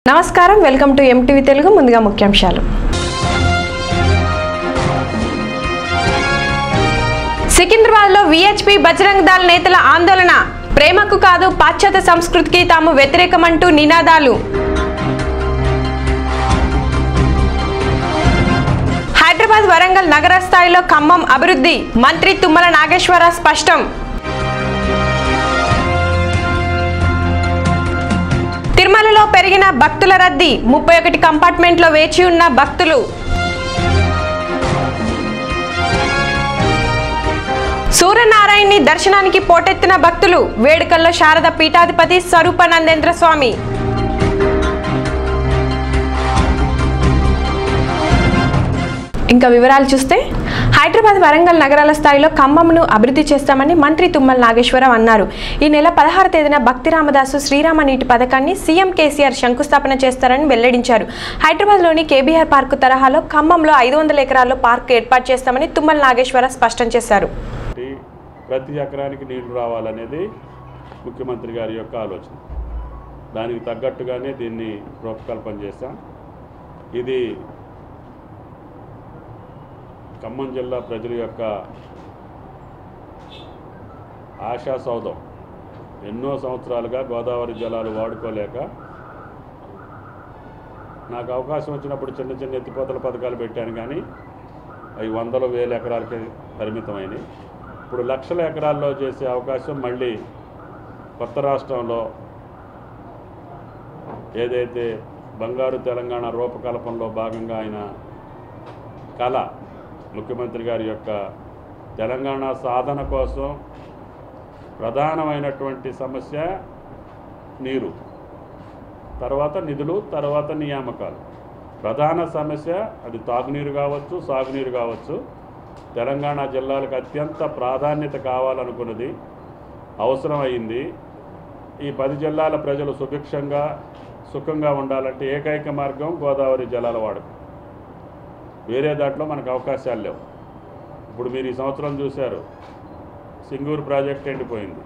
నమస్కారం welcome to MTV Telugu ముందుగా ముఖ్యాంశాలు సికింద్రాబాద్ లో విహెచ్పి బజరంగ్ దళ్ నేతల ఆందోళన ప్రేమకు కాదు పాశ్చాత్య సంస్కృతికి తాము వ్యతిరేకమంటూ నినాదాలు హైదరాబాద్ వరంగల్ నగర స్థాయిలో ఖమ్మం అభివృద్ధి మంత్రి తుమ్మల నాగేశ్వరరావు స్పష్టం తిరుమలలో పెరిగిన భక్తుల రద్దీ 31 కంపార్ట్మెంట్లో వేచి ఉన్న భక్తులు సూర్యనారాయణని దర్శనానికి పోటెత్తిన భక్తులు వేడుకల్లో శారద పీఠాధిపతి స్వరూపానందేంద్ర స్వామి ఇంకా వివరాలు చూస్తే హైదరాబాద్ వరంగల్ నగరాల స్థాయిలో ఖమ్మంను అభివృద్ధి చేస్తామని మంత్రి తుమ్మల నాగేశ్వరరావు అన్నారు. ఈ నెల 16 తేదీన భక్తి రామదాసు శ్రీరామ నీటి పథకాన్ని సీఎం కేసీఆర్ శంకుస్థాపన చేస్తారని వెల్లడించారు. హైదరాబాద్లోని కేబీఆర్ పార్కు తరహాలో ఖమ్మంలో 500 ఎకరాల్లో పార్కు ఏర్పాటు చేస్తామని తుమ్మల నాగేశ్వరరావు స్పష్టం చేశారు. ప్రతి ఎకరానికి నీళ్లు రావాలనేది ముఖ్యమంత్రి గారి యొక్క ఆలోచన. దానికి తగ్గట్టుగానే దీన్ని రూపకల్పన చేస్తాం. ఇది ఖమ్మం జిల్లా ప్రజల యొక్క ఆశా సౌధం. ఎన్నో సంవత్సరాలుగా గోదావరి జలాలు వాడుకోలేక నాకు అవకాశం వచ్చినప్పుడు చిన్న చిన్న ఎత్తిపోతల పథకాలు పెట్టాను, కానీ అవి 100,000 ఎకరాలకి పరిమితమైనవి. ఇప్పుడు లక్షల ఎకరాల్లో చేసే అవకాశం మళ్ళీ కొత్త రాష్ట్రంలో ఏదైతే బంగారు తెలంగాణ రూపకల్పనలో భాగంగా ఆయన కళ, ముఖ్యమంత్రి గారి యొక్క తెలంగాణ సాధన కోసం ప్రధానమైనటువంటి సమస్య నీరు, తర్వాత నిధులు, తర్వాత నియామకాలు. ప్రధాన సమస్య అది తాగునీరు కావచ్చు, సాగునీరు కావచ్చు. తెలంగాణ జిల్లాలకు అత్యంత ప్రాధాన్యత కావాలనుకున్నది, అవసరమైంది. ఈ 10 జిల్లాల ప్రజలు సుభిక్షంగా సుఖంగా ఉండాలంటే ఏకైక మార్గం గోదావరి జలాల వాడకం. వేరే దాంట్లో మనకు అవకాశాలు లేవు. ఇప్పుడు మీరు ఈ సంవత్సరం చూశారు, సింగూరు ప్రాజెక్ట్ ఎండిపోయింది,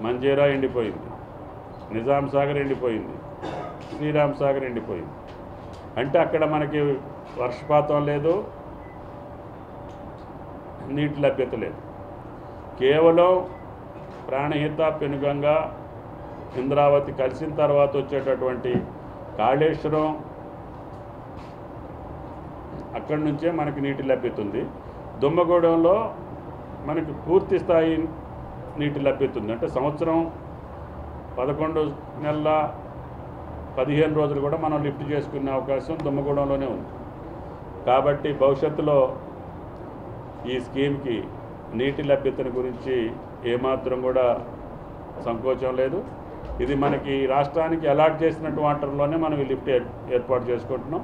మంజీరా ఎండిపోయింది, నిజాం సాగర్ ఎండిపోయింది, శ్రీరామ్ సాగర్ ఎండిపోయింది. అంటే అక్కడ మనకి వర్షపాతం లేదు, నీటి లభ్యత లేదు. కేవలం ప్రాణహిత, పెనుగంగా, ఇంద్రావతి కలిసిన తర్వాత వచ్చేటటువంటి కాళేశ్వరం, అక్కడి నుంచే మనకి నీటి లభ్యత ఉంది. దుమ్మగూడెంలో మనకి పూర్తి స్థాయి నీటి లభ్యత ఉంది. అంటే సంవత్సరం 11 నెలల 15 రోజులు కూడా మనం లిఫ్ట్ చేసుకునే అవకాశం దుమ్మగూడెంలోనే ఉంది. కాబట్టి భవిష్యత్తులో ఈ స్కీమ్కి నీటి లభ్యతను గురించి ఏమాత్రం కూడా సంకోచం లేదు. ఇది మనకి రాష్ట్రానికి అలాట్ చేసినట్టు వాటర్లోనే మనం ఈ లిఫ్ట్ ఏర్పాటు చేసుకుంటున్నాం.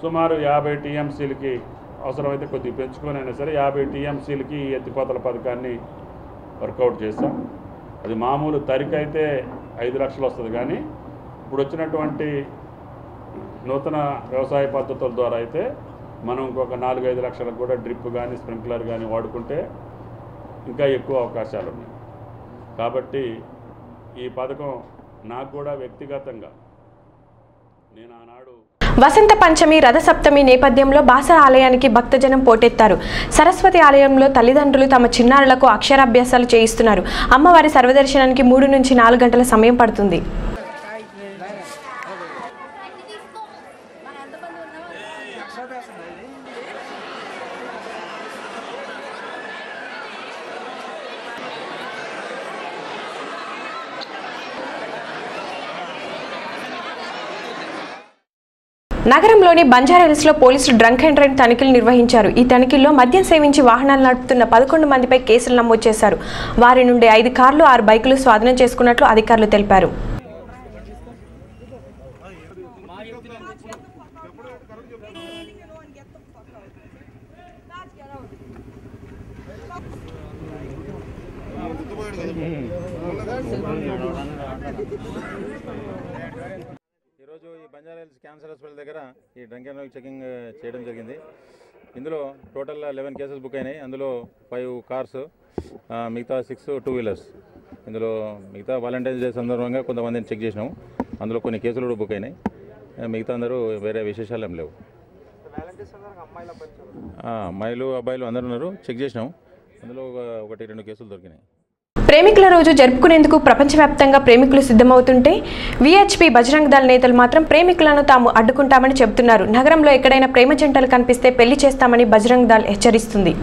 సుమారు 50 టీఎంసీలకి, అవసరమైతే కొద్దిగా పెంచుకొని అయినా సరే 50 టీఎంసీలకి ఈ ఎత్తిపోతల పథకాన్ని వర్కౌట్ చేస్తాం. అది మామూలు తరికైతే 5 లక్షలు వస్తుంది, కానీ ఇప్పుడు వచ్చినటువంటి నూతన వ్యవసాయ పద్ధతుల ద్వారా అయితే మనం ఇంకొక 4-5 లక్షలకు కూడా డ్రిప్ కానీ స్ప్రింక్లర్ కానీ వాడుకుంటే ఇంకా ఎక్కువ అవకాశాలు ఉన్నాయి. కాబట్టి ఈ పథకం నాకు కూడా వ్యక్తిగతంగా నేను ఆనాడు వసంత పంచమి రథసప్తమి నేపథ్యంలో బాసర ఆలయానికి భక్తజనం పోటెత్తారు. సరస్వతి ఆలయంలో తల్లిదండ్రులు తమ చిన్నారులకు అక్షరాభ్యాసాలు చేయిస్తున్నారు. అమ్మవారి సర్వదర్శనానికి 3 నుంచి 4 గంటల సమయం పడుతుంది. నగరంలోని బంజారాహిల్స్లో పోలీసులు డ్రంక్ అండ్ డ్రైవ్ తనిఖీలు నిర్వహించారు. ఈ తనిఖీల్లో మద్యం సేవించి వాహనాలు నడుపుతున్న 11 మందిపై కేసులు నమోదు చేశారు. వారి నుండి 5 కార్లు 6 బైకులు స్వాధీనం చేసుకున్నట్లు అధికారులు తెలిపారు. ఈరోజు ఈ బంజారాహిల్స్ క్యాన్సర్ హాస్పిటల్ దగ్గర ఈ డ్రంక్ అండ్ డ్రైవ్ చెకింగ్ చేయడం జరిగింది. ఇందులో టోటల్ 11 కేసెస్ బుక్ అయినాయి. అందులో 5 కార్స్, మిగతా 6 2 వీలర్స్. ఇందులో మిగతా వాలంటైన్స్ డే సందర్భంగా కొంతమందిని చెక్ చేసినాము. అందులో కొన్ని కేసులు కూడా బుక్ అయినాయి. మిగతా అందరూ వేరే విశేషాలు ఏం లేవు. అమ్మాయిలు అబ్బాయిలు అందరూ ఉన్నారు, చెక్ చేసినాం. అందులో 1-2 కేసులు దొరికినాయి. ప్రేమికుల రోజు జరుపుకునేందుకు ప్రపంచవ్యాప్తంగా ప్రేమికులు సిద్ధమవుతుంటే విహెచ్పి బజరంగ్ దళ్ నేతలు మాత్రం ప్రేమికులను తాము అడ్డుకుంటామని చెబుతున్నారు. నగరంలో ఎక్కడైనా ప్రేమ జంటలు కనిపిస్తే పెళ్లి చేస్తామని బజరంగ్ దళ్ హెచ్చరిస్తుంది.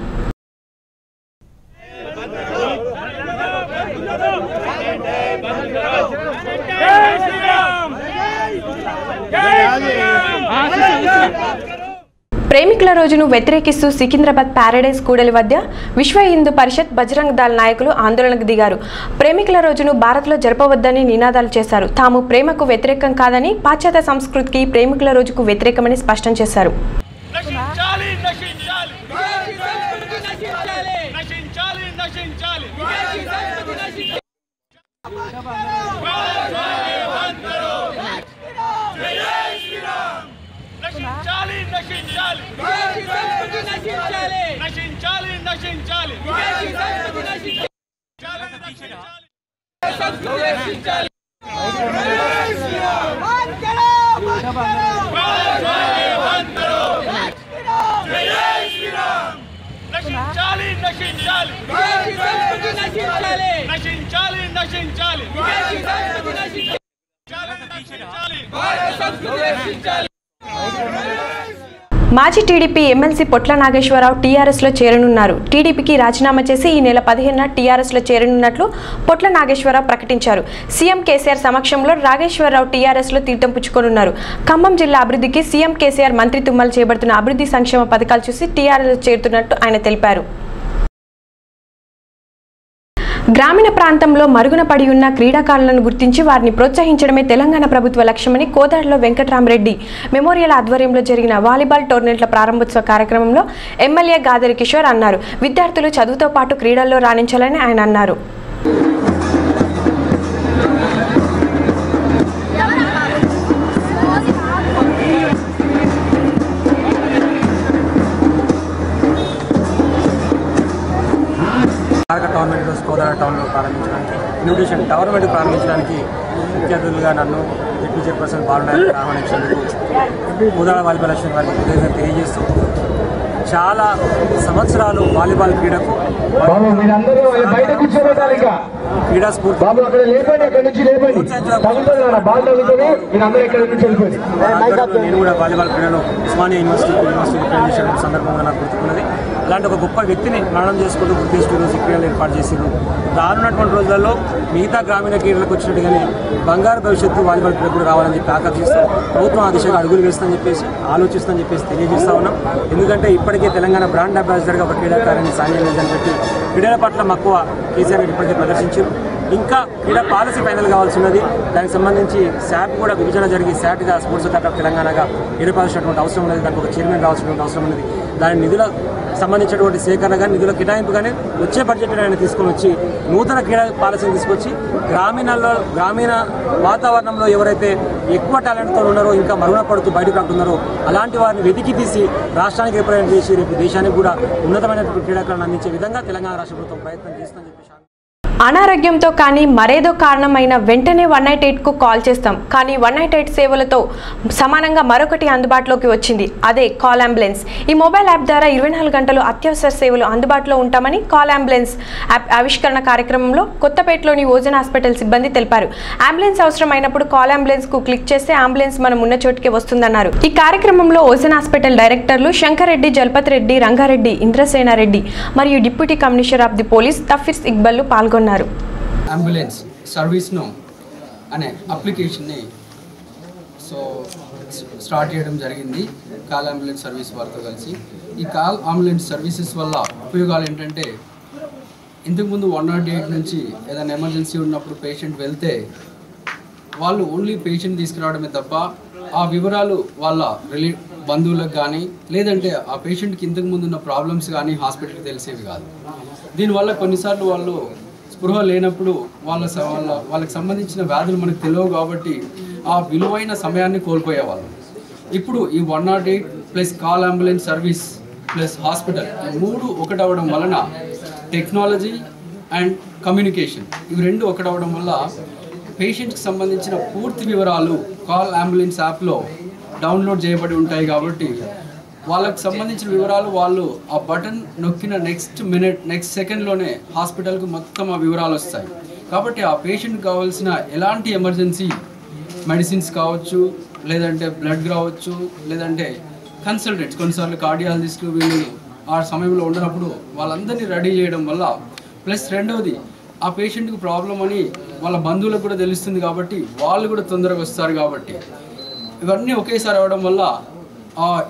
ప్రేమికుల రోజును వ్యతిరేకిస్తూ సికింద్రాబాద్ ప్యారడైజ్ కూడలి వద్ద విశ్వ హిందూ పరిషత్ బజరంగ్ దళ్ నాయకులు ఆందోళనకు దిగారు. ప్రేమికుల రోజును భారత్లో జరపవద్దని నినాదాలు చేశారు. తాము ప్రేమకు వ్యతిరేకం కాదని, పాశ్చాత్య సంస్కృతికి ప్రేమికుల రోజుకు వ్యతిరేకమని స్పష్టం చేశారు. మాజీ టీడీపీ ఎమ్మెల్సీ పొట్ల నాగేశ్వరరావు టీఆర్ఎస్లో చేరనున్నారు. టీడీపీకి రాజీనామా చేసి ఈ నెల 15న టీఆర్ఎస్లో చేరనున్నట్లు పొట్ల నాగేశ్వరరావు ప్రకటించారు. సీఎం కేసీఆర్ సమక్షంలో నాగేశ్వరరావు టీఆర్ఎస్లో తీర్థం పుచ్చుకోనున్నారు. ఖమ్మం జిల్లా అభివృద్ధికి సీఎం కేసీఆర్ మంత్రి తుమ్మల చేపడుతున్న అభివృద్ధి సంక్షేమ పథకాలు చూసి టీఆర్ఎస్లో చేరుతున్నట్టు ఆయన తెలిపారు. గ్రామీణ ప్రాంతంలో మరుగున పడి ఉన్న క్రీడాకారులను గుర్తించి వారిని ప్రోత్సహించడమే తెలంగాణ ప్రభుత్వ లక్ష్యమని కోదాడలో వెంకట్రామరెడ్డి మెమోరియల్ ఆధ్వర్యంలో జరిగిన వాలీబాల్ టోర్నమెంట్ల ప్రారంభోత్సవ కార్యక్రమంలో ఎమ్మెల్యే గాదరి కిషోర్ అన్నారు. విద్యార్థులు చదువుతో పాటు క్రీడల్లో రాణించాలని ఆయన అన్నారు. టోర్నమెంట్ కోదాడ టౌన్లో ప్రారంభించడానికి ఇన్విటేషన్ టోర్నమెంట్ ప్రారంభించడానికి ముఖ్య అతిథులుగా నన్ను డిప్యూటీ చైర్పర్సన్ బాలునాయక్ ఆహ్వానించినందుకు కోదాడ వాలీబాల్ అసోసియేషన్ వారికి కృతజ్ఞతలు తెలియజేస్తూ చాలా సంవత్సరాలు వాలీబాల్ క్రీడకు క్రీడా స్ఫూర్తి నేను కూడా వాలీబాల్ క్రీడలో ఉస్మానియా యూనివర్సిటీ రిప్రజెంట్ సందర్భంగా నాకు గుర్తుకున్నది. అలాంటి ఒక గొప్ప వ్యక్తిని మరణం చేసుకుంటూ గుర్తిస్తూ రోజు క్రీడలు ఏర్పాటు చేశారు. రానున్నటువంటి రోజులలో మిగతా గ్రామీణ క్రీడలకు వచ్చినట్టుగానే బంగారు భవిష్యత్తు వాలీబాల్ క్రీడ కూడా రావాలని చెప్పి ఆకర్షిస్తూ ప్రభుత్వం ఆ దిశగా అడుగులు వేస్తుందని చెప్పేసి ఆలోచిస్తుందని చెప్పేసి తెలియజేస్తా ఉన్నాం. ఎందుకంటే ఇప్పటికే తెలంగాణ బ్రాండ్ అంబాసిడర్గా ఒక క్రీడాకారాన్ని సాయం లేదని చెప్పి క్రీడల పట్ల మక్కువ కేసీఆర్ గారు ఇప్పటికే ప్రదర్శించారు. ఇంకా క్రీడా పాలసీ ఫైనల్ కావాల్సి ఉన్నది. దానికి సంబంధించి శాట్ కూడా విభజన జరిగి శాట్గా స్పోర్ట్స్ అథారిటీ ఆఫ్ తెలంగాణగా ఏర్పడాల్సినటువంటి అవసరం ఉన్నది. దానికి ఒక చైర్మన్ రావాల్సినటువంటి అవసరం ఉన్నది. దాని నిధుల సంబంధించినటువంటి సేకరణ కానీ నిధుల కేటాయింపు కానీ వచ్చే బడ్జెట్ ఆయన తీసుకొని వచ్చి నూతన క్రీడా పాలసీని తీసుకొచ్చి గ్రామీణ వాతావరణంలో ఎవరైతే ఎక్కువ టాలెంట్తో ఉన్నారో ఇంకా మరుగున పడుతూ బయటకు రాకున్నారో అలాంటి వారిని వెతికి తీసి రాష్ట్రానికి రిప్రజెంట్ చేసి రేపు దేశానికి కూడా ఉన్నతమైనటువంటి క్రీడాకారులను అందించే విధంగా తెలంగాణ రాష్ట్ర ప్రభుత్వం ప్రయత్నం చేస్తుందని చెప్పి అనారోగ్యంతో కానీ మరేదో కారణమైన వెంటనే 198కు కాల్ చేస్తాం. కానీ 198 సేవలతో సమానంగా మరొకటి అందుబాటులోకి వచ్చింది. అదే కాల్ అంబులెన్స్. ఈ మొబైల్ యాప్ ద్వారా 24 గంటలు అత్యవసర సేవలు అందుబాటులో ఉంటామని కాల్ అంబులెన్స్ యాప్ ఆవిష్కరణ కార్యక్రమంలో కొత్తపేటలోని ఓజన్ హాస్పిటల్ సిబ్బంది తెలిపారు. అంబులెన్స్ అవసరమైనప్పుడు కాల్ అంబులెన్స్కు క్లిక్ చేస్తే అంబులెన్స్ మనం ఉన్న చోటుకే వస్తుందన్నారు. ఈ కార్యక్రమంలో ఓజన్ హాస్పిటల్ డైరెక్టర్లు శంకర్ రెడ్డి, జల్పత్ రెడ్డి, రంగారెడ్డి, ఇంద్రసేనారెడ్డి మరియు deputy commissioner of the police Tafeer Iqbal పాల్గొన్నారు. అంబులెన్స్ సర్వీస్ను అనే అప్లికేషన్ని స్టార్ట్ చేయడం జరిగింది కాల్ అంబులెన్స్ సర్వీస్ వారితో కలిసి. ఈ కాల్ అంబులెన్స్ సర్వీసెస్ వల్ల ఉపయోగాలు ఏంటంటే, ఇంతకుముందు 108 నుంచి ఏదైనా ఎమర్జెన్సీ ఉన్నప్పుడు పేషెంట్ వెళ్తే వాళ్ళు ఓన్లీ పేషెంట్ తీసుకురావడమే తప్ప ఆ వివరాలు వాళ్ళ బంధువులకు కానీ లేదంటే ఆ పేషెంట్కి ఇంతకుముందు ఉన్న ప్రాబ్లమ్స్ కానీ హాస్పిటల్కి తెలిసేవి కాదు. దీనివల్ల కొన్నిసార్లు వాళ్ళు స్పృహ లేనప్పుడు వాళ్ళకి సంబంధించిన వ్యాధులు మనకు తెలియవు కాబట్టి ఆ విలువైన సమయాన్ని కోల్పోయేవాళ్ళు. ఇప్పుడు ఈ 108 plus call ambulance service plus hospital ఈ 3 ఒకటవడం వలన టెక్నాలజీ అండ్ కమ్యూనికేషన్ ఇవి 2 ఒకటవడం వల్ల పేషెంట్కి సంబంధించిన పూర్తి వివరాలు కాల్ అంబులెన్స్ యాప్లో డౌన్లోడ్ చేయబడి ఉంటాయి కాబట్టి వాళ్ళకి సంబంధించిన వివరాలు వాళ్ళు ఆ బటన్ నొక్కిన నెక్స్ట్ సెకండ్లోనే హాస్పిటల్కి మొత్తం ఆ వివరాలు వస్తాయి. కాబట్టి ఆ పేషెంట్కి కావాల్సిన ఎలాంటి ఎమర్జెన్సీ మెడిసిన్స్ కావచ్చు, లేదంటే బ్లడ్ కావచ్చు, లేదంటే కన్సల్టెంట్స్ కొన్నిసార్లు కార్డియాలజిస్టులు వీళ్ళు ఆ సమయంలో ఉండనప్పుడు వాళ్ళందరినీ రెడీ చేయడం వల్ల, ప్లస్ రెండవది ఆ పేషెంట్కి ప్రాబ్లం అని వాళ్ళ బంధువులకు కూడా తెలుస్తుంది కాబట్టి వాళ్ళు కూడా తొందరగా వస్తారు. కాబట్టి ఇవన్నీ ఒకేసారి అవ్వడం వల్ల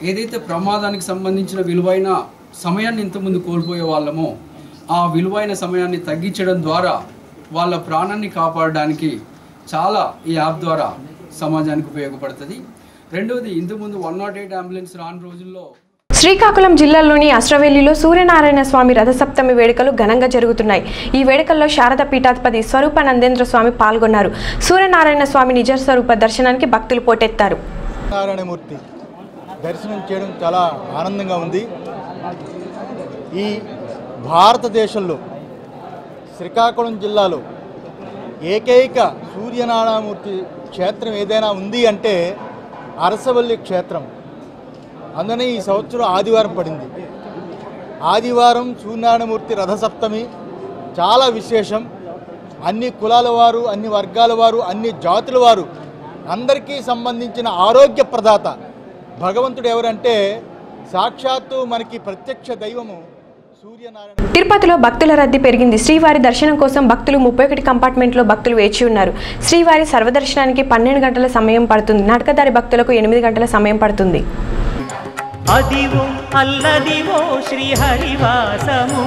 ఏదైతే ప్రమాదానికి సంబంధించిన విలువైన సమయాన్ని ఇంతకుముందు కోల్పోయే వాళ్ళమో ఆ విలువైన సమయాన్ని తగ్గించడం ద్వారా వాళ్ళ ప్రాణాన్ని కాపాడడానికి చాలా ఈ యాప్ ద్వారా సమాజానికి ఉపయోగపడుతుంది. రెండవది ఇంతకుముందు 108 అంబులెన్స్ రాని రోజుల్లో శ్రీకాకుళం జిల్లాలోని అశ్రవెల్లిలో సూర్యనారాయణ స్వామి రథసప్తమి వేడుకలు ఘనంగా జరుగుతున్నాయి. ఈ వేడుకల్లో శారద పీఠాధిపతి స్వరూపానందేంద్ర స్వామి పాల్గొన్నారు. సూర్యనారాయణ స్వామి నిజ స్వరూప దర్శనానికి భక్తులు పోటెత్తారు. నారాయణమూర్తి దర్శనం చేయడం చాలా ఆనందంగా ఉంది. ఈ భారతదేశంలో శ్రీకాకుళం జిల్లాలో ఏకైక సూర్యనారాయణమూర్తి క్షేత్రం ఏదైనా ఉంది అంటే అరసవల్లి క్షేత్రం. అందుకని ఈ సంవత్సరం ఆదివారం పడింది. ఆదివారం సూర్యనారాయణమూర్తి రథసప్తమి చాలా విశేషం. అన్ని కులాల వారు, అన్ని వర్గాల వారు, అన్ని జాతుల వారు అందరికీ సంబంధించిన ఆరోగ్య ప్రదాత భగవంతుడు ఎవరంటే సాక్షాత్తు మనకి ప్రత్యక్ష దైవము సూర్యనారాయణ. తిరుపతిలో భక్తుల రద్దీ పెరిగింది. శ్రీవారి దర్శనం కోసం భక్తులు 31 కంపార్ట్మెంట్లో భక్తులు వేచి ఉన్నారు. శ్రీవారి సర్వదర్శనానికి 12 గంటల సమయం పడుతుంది. నడకదారి భక్తులకు 8 గంటల సమయం పడుతుంది. అదివో అల్లదివో శ్రీహరివాసము,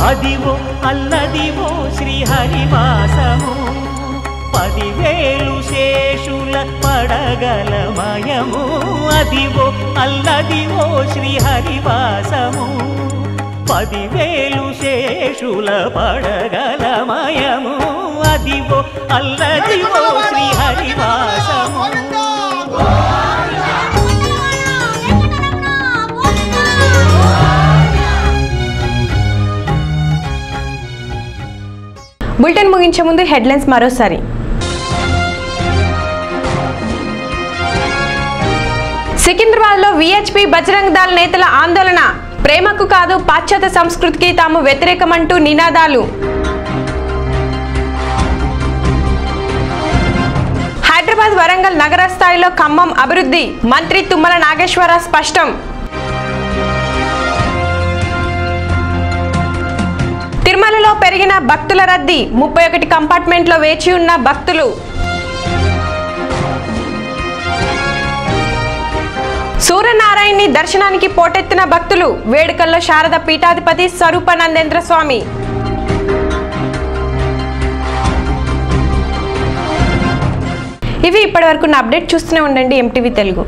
అదివో అల్లదివో శ్రీహరివాసము, 10,000 శేషుల పడగలమయము. అదివో అల్లదివో శ్రీహరివాసము, 10,000 శేషుల పడగలమయము. అదివో అల్లదివో శ్రీహరివాసము. బులెటిన్ ముగించే ముందు హెడ్లైన్స్ మరోసారి. సికింద్రాబాద్లో విహెచ్పి బజరంగ్ దళ్ నేతల ఆందోళన. ప్రేమకు కాదు పాశ్చాత్య సంస్కృతికి తాము వ్యతిరేకమంటూ నినాదాలు. హైదరాబాద్ వరంగల్ నగర స్థాయిలో ఖమ్మం అభివృద్ధి. మంత్రి తుమ్మల నాగేశ్వరరావు స్పష్టం. తిరుమలలో పెరిగిన భక్తుల రద్దీ. 31 కంపార్ట్మెంట్లో వేచి ఉన్న భక్తులు. సూర్యనారాయణని దర్శనానికి పోటెత్తిన భక్తులు. వేడుకల్లో శారద పీఠాధిపతి స్వరూపానందేంద్ర స్వామి. ఇవి ఇప్పటివరకు నా అప్డేట్. చూస్తూనే ఉండండి MTV తెలుగు.